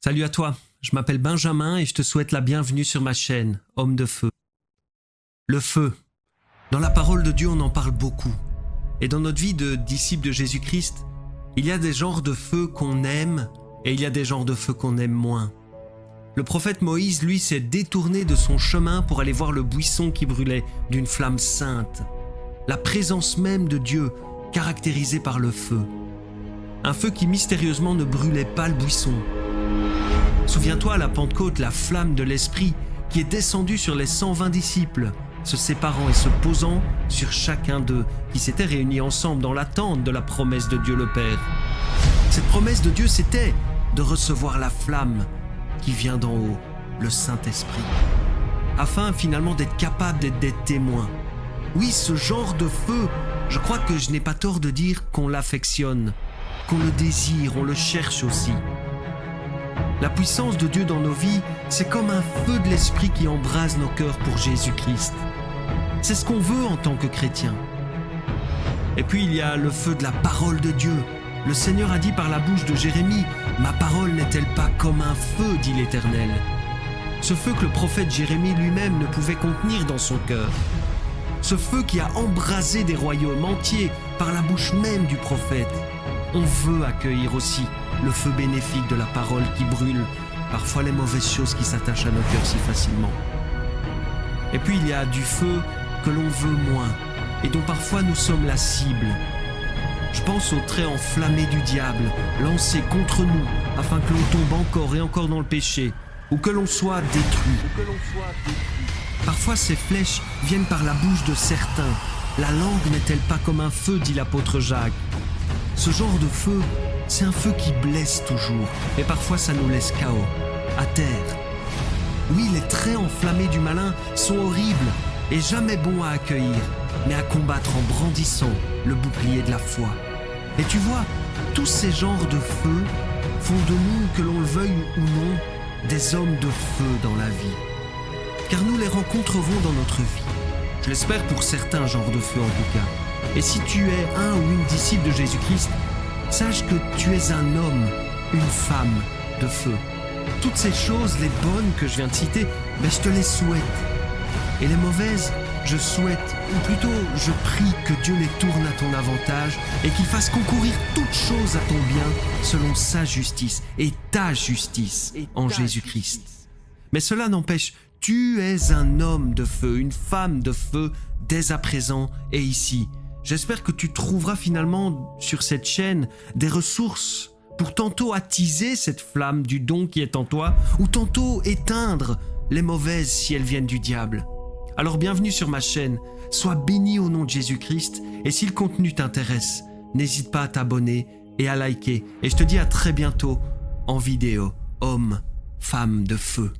Salut à toi, je m'appelle Benjamin et je te souhaite la bienvenue sur ma chaîne, Homme de Feu. Le feu. Dans la parole de Dieu, on en parle beaucoup. Et dans notre vie de disciple de Jésus-Christ, il y a des genres de feu qu'on aime et il y a des genres de feu qu'on aime moins. Le prophète Moïse, lui, s'est détourné de son chemin pour aller voir le buisson qui brûlait d'une flamme sainte. La présence même de Dieu, caractérisée par le feu. Un feu qui mystérieusement ne brûlait pas le buisson. Souviens-toi à la Pentecôte, la flamme de l'Esprit qui est descendue sur les 120 disciples, se séparant et se posant sur chacun d'eux, qui s'étaient réunis ensemble dans l'attente de la promesse de Dieu le Père. Cette promesse de Dieu, c'était de recevoir la flamme qui vient d'en haut, le Saint-Esprit, afin finalement d'être capable d'être des témoins. Oui, ce genre de feu, je crois que je n'ai pas tort de dire qu'on l'affectionne, qu'on le désire, on le cherche aussi. La puissance de Dieu dans nos vies, c'est comme un feu de l'Esprit qui embrase nos cœurs pour Jésus-Christ. C'est ce qu'on veut en tant que chrétien. Et puis il y a le feu de la parole de Dieu. Le Seigneur a dit par la bouche de Jérémie, « Ma parole n'est-elle pas comme un feu, dit l'Éternel ?» Ce feu que le prophète Jérémie lui-même ne pouvait contenir dans son cœur. Ce feu qui a embrasé des royaumes entiers par la bouche même du prophète. On veut accueillir aussi le feu bénéfique de la parole qui brûle parfois les mauvaises choses qui s'attachent à nos cœurs si facilement. Et puis il y a du feu que l'on veut moins et dont parfois nous sommes la cible. Je pense aux traits enflammés du diable, lancés contre nous afin que l'on tombe encore et encore dans le péché ou que l'on soit détruit. Parfois ces flèches viennent par la bouche de certains. La langue n'est-elle pas comme un feu, dit l'apôtre Jacques. Ce genre de feu, c'est un feu qui blesse toujours, et parfois ça nous laisse KO, à terre. Oui, les traits enflammés du malin sont horribles et jamais bons à accueillir, mais à combattre en brandissant le bouclier de la foi. Et tu vois, tous ces genres de feu font de nous, que l'on le veuille ou non, des hommes de feu dans la vie. Car nous les rencontrerons dans notre vie. Je l'espère pour certains genres de feu en tout cas. Et si tu es un ou une disciple de Jésus-Christ, sache que tu es un homme, une femme de feu. Toutes ces choses, les bonnes que je viens de citer, je te les souhaite. Et les mauvaises, je souhaite, ou plutôt je prie que Dieu les tourne à ton avantage et qu'il fasse concourir toutes choses à ton bien selon sa justice et ta justice en Jésus-Christ. Mais cela n'empêche, tu es un homme de feu, une femme de feu dès à présent et ici. J'espère que tu trouveras finalement sur cette chaîne des ressources pour tantôt attiser cette flamme du don qui est en toi ou tantôt éteindre les mauvaises si elles viennent du diable. Alors bienvenue sur ma chaîne, sois béni au nom de Jésus-Christ et si le contenu t'intéresse, n'hésite pas à t'abonner et à liker. Et je te dis à très bientôt en vidéo, homme, femme de feu.